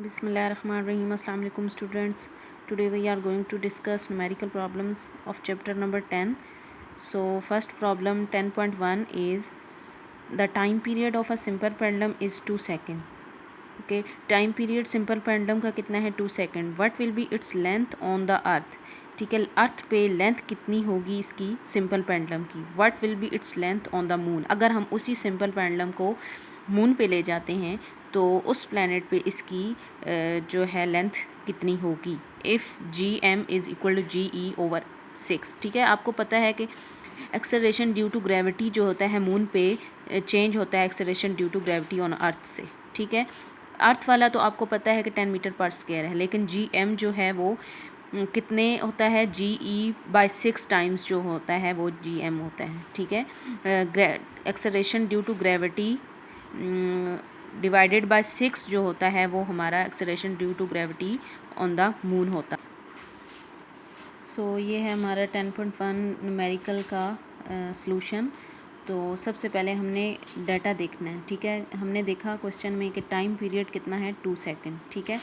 Bismillahirrahmanirrahim. Assalamu alaikum students. Today we are going to discuss numerical problems of chapter number 10. So first problem 10.1 is the time period of a simple pendulum is 2 seconds. Okay, time period simple pendulum का कितना है 2 second. What will be its length on the earth? ठीक है, अर्थ पे length कितनी होगी इसकी simple pendulum की. What will be its length on the moon. अगर हम उसी सिंपल पेंडुलम को मून पे ले जाते हैं तो उस प्लैनेट पे इसकी जो है लेंथ कितनी होगी. If G M is equal to G E over 6. ठीक है, आपको पता है कि एक्सेलरेशन ड्यू टू ग्रेविटी जो होता है मून पे चेंज होता है acceleration due to gravity on earth से. ठीक है, अर्थ वाला तो आपको पता है कि 10 मीटर पर स्क्वायर है, लेकिन जी एम जो है वो कितने होता है, जी ई बाई 6 टाइम्स जो होता है वो जी एम होता है. ठीक है, acceleration due to gravity divided by 6 जो होता है वो हमारा acceleration due to gravity on the moon होता. सो ये है हमारा 10.1 न्यूमेरिकल का सॉल्यूशन. तो सबसे पहले हमने डाटा देखना है. ठीक है, हमने देखा क्वेश्चन में कि टाइम पीरियड कितना है 2 सेकेंड. ठीक है,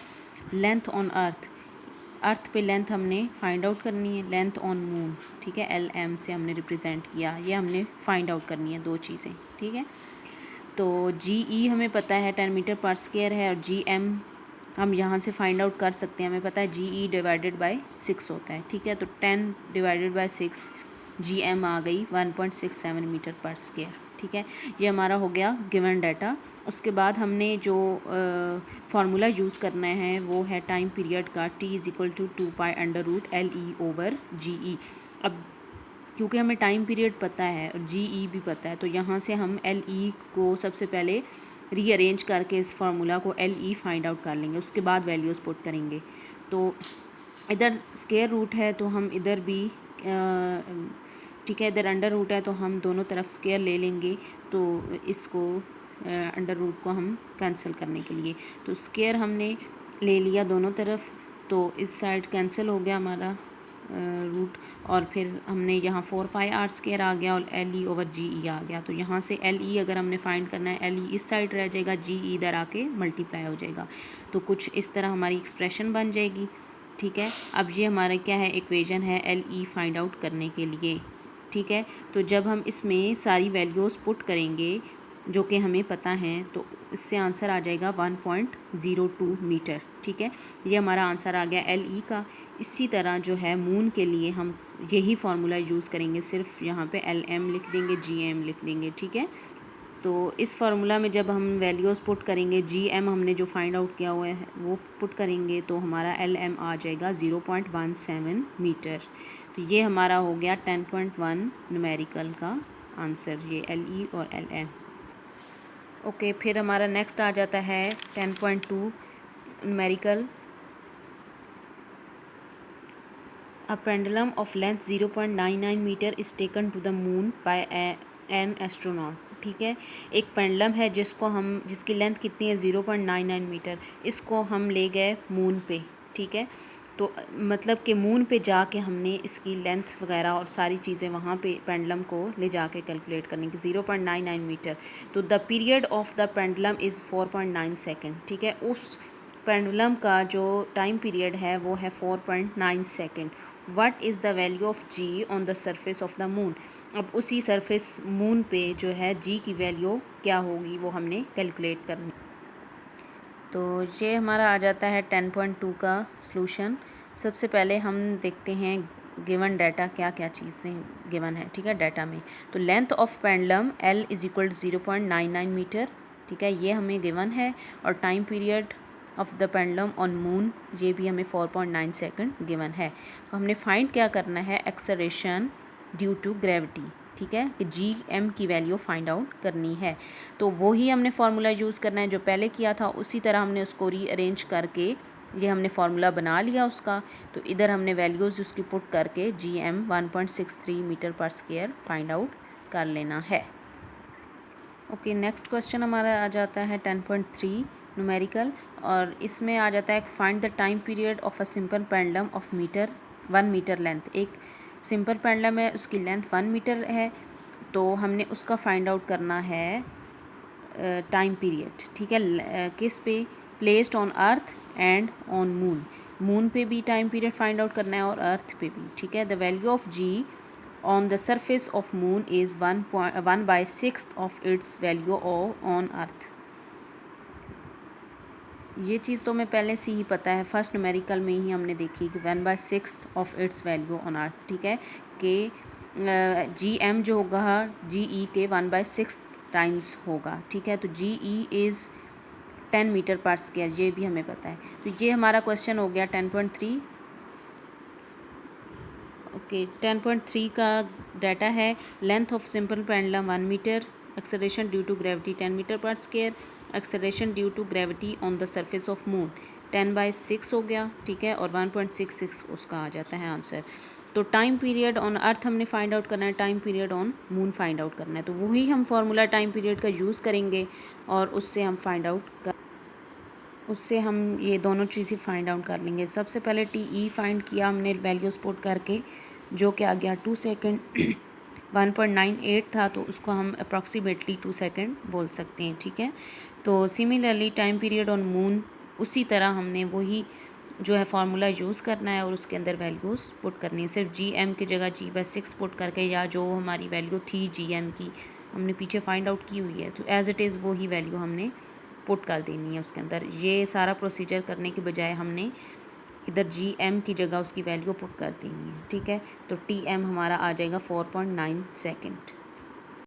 लेंथ ऑन अर्थ पे लेंथ हमने फाइंड आउट करनी है. लेंथ ऑन मून, ठीक है, एल एम से हमने रिप्रेजेंट किया, ये हमने फाइंड आउट करनी है, दो चीज़ें. ठीक है, तो जी ई हमें पता है 10 मीटर पर स्क्वायर है और जी एम हम यहाँ से फाइंड आउट कर सकते हैं. हमें पता है जी ई डिवाइडेड बाय 6 होता है. ठीक है, तो 10 डिवाइडेड बाय 6 जी एम आ गई 1.67 मीटर पर स्क्वायर. ठीक है, ये हमारा हो गया गिवन डाटा. उसके बाद हमने जो फार्मूला यूज़ करना है वो है टाइम पीरियड का. T is equal to 2 pi under root L E over G E. अब क्योंकि हमें टाइम पीरियड पता है और जी ई भी पता है, तो यहाँ से हम एल ई को सबसे पहले रीअरेंज करके इस फार्मूला को एल ई फाइंड आउट कर लेंगे. उसके बाद वैल्यूज़ पुट करेंगे. तो इधर स्क्वायर रूट है तो हम इधर भी ठीक है, इधर अंडर रूट है तो हम दोनों तरफ स्क्वायर ले लेंगे. तो इसको अंडर रूट को हम कैंसिल करने के लिए तो स्क्वायर हमने ले लिया दोनों तरफ. तो इस साइड कैंसिल हो गया हमारा रूट, और फिर हमने यहाँ 4 पाई आर स्क्वायर आ गया और एल ई ओवर जी ई आ गया. तो यहाँ से एल ई अगर हमने फाइंड करना है, एल ई इस साइड रह जाएगा, जी ई इधर आके मल्टीप्लाई हो जाएगा. तो कुछ इस तरह हमारी एक्सप्रेशन बन जाएगी. ठीक है, अब ये हमारा क्या है, इक्वेशन है एल ई फाइंड आउट करने के लिए. ठीक है, तो जब हम इसमें सारी वैल्यूज़ पुट करेंगे जो कि हमें पता है तो इससे आंसर आ जाएगा 1.02 मीटर. ठीक है, ये हमारा आंसर आ गया एल ई का. इसी तरह जो है मून के लिए हम यही फार्मूला यूज़ करेंगे, सिर्फ यहाँ पे एल एम लिख देंगे, जी एम लिख देंगे. ठीक है, तो इस फार्मूला में जब हम वैल्यूज़ पुट करेंगे, जी एम हमने जो फाइंड आउट किया हुआ है वो पुट करेंगे तो हमारा एल एम आ जाएगा 0.17 मीटर. तो ये हमारा हो गया 10.1 न्यूमेरिकल का आंसर, ये एल ई और एल एम. ओके, फिर हमारा नेक्स्ट आ जाता है 10.2 numerical. A pendulum of length 0.99 meter is taken to the moon by an astronaut. ठीक है, एक पेंडुलम है जिसकी लेंथ कितनी है 0.99 मीटर. इसको हम ले गए मून पे. ठीक है, तो मतलब कि मून पे जाके हमने इसकी लेंथ वगैरह और सारी चीज़ें वहाँ पे पेंडुलम को ले जाके कैलकुलेट करने की 0.99 मीटर. तो the period of the pendulum is 4.9 second. ठीक है, उस पेंडुलम का जो टाइम पीरियड है वो है 4.9 second. What is the value of g on the surface of the moon. अब उसी सरफेस मून पे जो है जी की वैल्यू क्या होगी वो हमने कैलकुलेट करनी. तो ये हमारा आ जाता है 10.2 का सॉल्यूशन. सबसे पहले हम देखते हैं गिवन डाटा क्या क्या चीज़ें गिवन है. ठीक है, डाटा में तो length of pendulum L is equal to 0.99 metre. ठीक है, ये हमें गिवन है. और time period of the pendulum on moon ये भी हमें 4.9 सेकेंड गिवन है. तो हमने फाइंड क्या करना है, एक्सेलरेशन ड्यू टू ग्रेविटी. ठीक है, कि जी एम की वैल्यू फाइंड आउट करनी है. तो वही हमने फार्मूला यूज़ करना है जो पहले किया था, उसी तरह हमने उसको रीअरेंज करके ये हमने फार्मूला बना लिया उसका. तो इधर हमने वैल्यूज़ उसकी पुट करके G M 1.63 metre per square find out कर लेना है. ओके, नेक्स्ट क्वेश्चन हमारा आ जाता है 10.3 न्यूमेरिकल. और इसमें आ जाता है find the time period of a simple pendulum of 1 metre length. एक सिंपल पेंडुलम है, उसकी लेंथ 1 मीटर है, तो हमने उसका फाइंड आउट करना है टाइम पीरियड. ठीक है, किस पे, placed on earth and on moon. Moon पे भी टाइम पीरियड फाइंड आउट करना है और अर्थ पे भी, ठीक है। The value of g on the surface of moon is 1/6 of its value on earth. ये चीज़ तो मैं पहले से ही पता है, फर्स्ट न्यूमेरिकल में ही हमने देखी कि 1/6 ऑफ इट्स वैल्यू ऑन अर्थ, ठीक है। कि जी एम जो होगा जी ई के 1/6 टाइम्स होगा, ठीक है। तो जी E is 10 metre per square, ये भी हमें पता है। तो ये हमारा क्वेश्चन हो गया 10.3। ओके 10.3 का डाटा है, length of simple pendulum 1 metre, acceleration due to gravity 10 metre per square, acceleration due to gravity on the surface of moon 10/6 हो गया, ठीक है। और 1.66 उसका आ जाता है आंसर। तो टाइम पीरियड ऑन अर्थ हमने फाइंड आउट करना है, time period on moon find out करना है। तो वही हम फार्मूला टाइम पीरियड का यूज़ करेंगे और उससे हम ये दोनों चीज़ें फाइंड आउट कर लेंगे। सबसे पहले टी ई फाइंड किया हमने वैल्यूज़ पुट करके, जो कि आ गया 2 सेकेंड 1.98 था, तो उसको हम अप्रॉक्सीमेटली 2 सेकेंड बोल सकते हैं, ठीक है। तो similarly time period on moon उसी तरह हमने वही जो है फार्मूला यूज़ करना है और उसके अंदर वैल्यूज़ पुट करनी है। सिर्फ जी एम की जगह G/6 पुट करके, या जो हमारी वैल्यू थी जी एम की हमने पीछे फाइंड आउट की हुई है, तो एज़ इट इज़ वही वैल्यू हमने पुट कर देनी है उसके अंदर। ये सारा प्रोसीजर करने के बजाय हमने इधर जी एम की जगह उसकी वैल्यू पुट कर देनी है, ठीक है। तो टी एम हमारा आ जाएगा 4.9 सेकेंड।